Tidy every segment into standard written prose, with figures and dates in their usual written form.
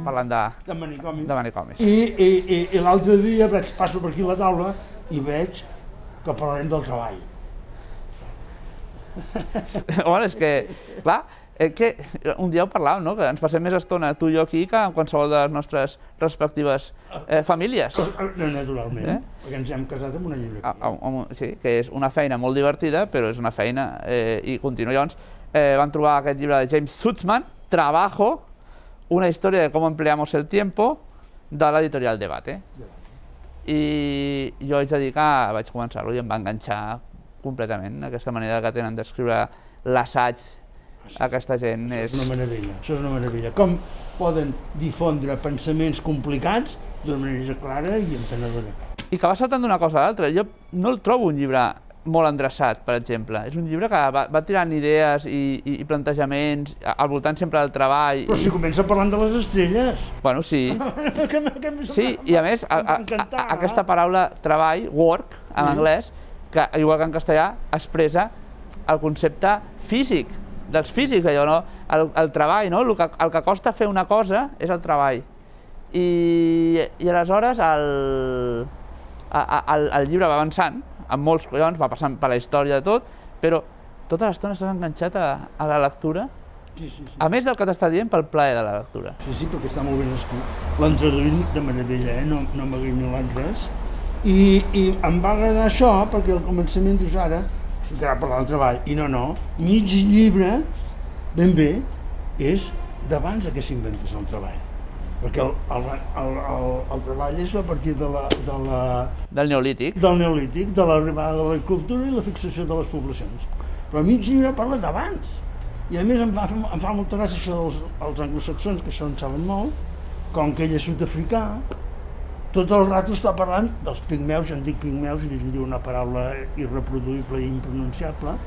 parlant de manicomis. I l'altre dia passo per aquí a la taula i veig que parlarem del treball. Bueno, és que, clar, que un dia ho parlàvem, no? Que ens passem més estona tu i jo aquí que en qualsevol de les nostres respectives famílies. Naturalment, perquè ens hem casat amb una llibreria. Sí, que és una feina molt divertida, però és una feina i continua. Llavors van trobar aquest llibre de James Sussman, Trabajo, una història de com empleamos el tiempo, de l'editorial Debate. I jo haig de dir que vaig començar-lo i em va enganxar completament. Aquesta manera que tenen d'escriure l'assaig aquesta gent és... Això és una meravella. Com poden difondre pensaments complicats d'una manera clara i entenedora. I que va saltant d'una cosa a l'altra. Jo no el trobo un llibre molt endreçat, per exemple. És un llibre que va tirant idees i plantejaments al voltant sempre del treball. Però si comença parlant de les estrelles. Bueno, sí. Sí, i a més, aquesta paraula treball, work, en anglès, que igual que en castellà, expressa el concepte físic, dels físics, allò, no? El treball, no? El que costa fer una cosa és el treball. I aleshores el llibre va avançant, amb molts collons, va passant per la història de tot, però tota l'estona estàs enganxat a la lectura, a més del que t'està dient pel plaer de la lectura. Sí, perquè està molt ben escrit. L'han traduït de meravella, no m'ha grinyolat res. I em va agradar això, perquè al començament dius ara, que ara parlar del treball, i no, mig llibre, ben bé, és d'abans que s'inventés el treball. Perquè el treball és a partir del Neolític. Del Neolític, de l'arribada de l'agricultura i la fixació de les poblacions. Però mig llibre parla d'abans. I a més em fa molta gràcia això dels anglosaxons, que això en saben molt, com que ell és sud-africà, tot el rato està parlant dels pigmeus, jo en dic pigmeus i em diu una paraula irreproduïble i impronunciable,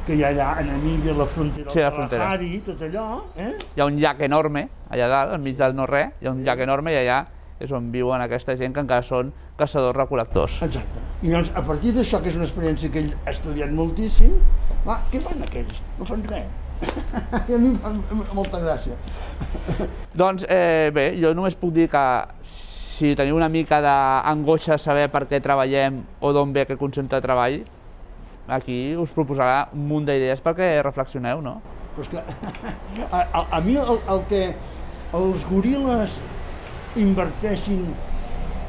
que hi ha allà a Namíbia, la frontera del Kalahari, tot allò. Hi ha un llac enorme, allà dalt, enmig del no-res, hi ha un llac enorme i allà és on viuen aquesta gent que encara són caçadors-recol·lectors. Exacte. I llavors, a partir d'això, que és una experiència que ell ha estudiat moltíssim, què fan aquells? No fan res. I a mi em fa molta gràcia. Doncs bé, jo només puc dir que si teniu una mica d'angoixa a saber per què treballem o d'on ve aquest concepte de treball, aquí us proposarà un munt d'idees perquè reflexioneu, no? Però és que a mi el que els goril·les inverteixin,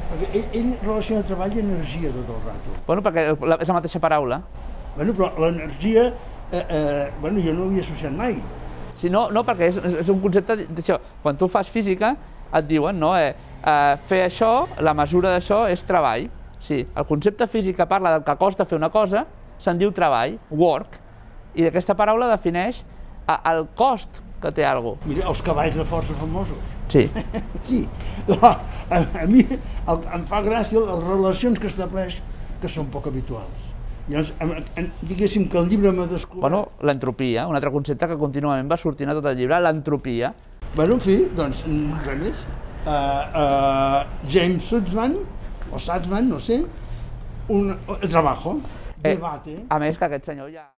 perquè ell relaciona treball i energia tot el rato. Bueno, perquè és la mateixa paraula. Bueno, però l'energia, jo no ho havia associat mai. Sí, no, perquè és un concepte d'això. Quan tu fas física et diuen, no? Fer això, la mesura d'això és treball. Sí, el concepte físic que parla del que costa fer una cosa se'n diu treball, work, i aquesta paraula defineix el cost que té alguna cosa. Mira, els cavalls de força famosos. Sí. Sí. A mi em fa gràcia les relacions que estableix, que són poc habituals. Llavors, diguéssim que el llibre m'ha descobert... Bueno, l'entropia, un altre concepte que contínuament va sortint a tot el llibre, l'entropia. Bueno, en fi, doncs, res més. James Sussman, o Sussman, no sé, Trabajo, Debate. A més que aquest senyor ja...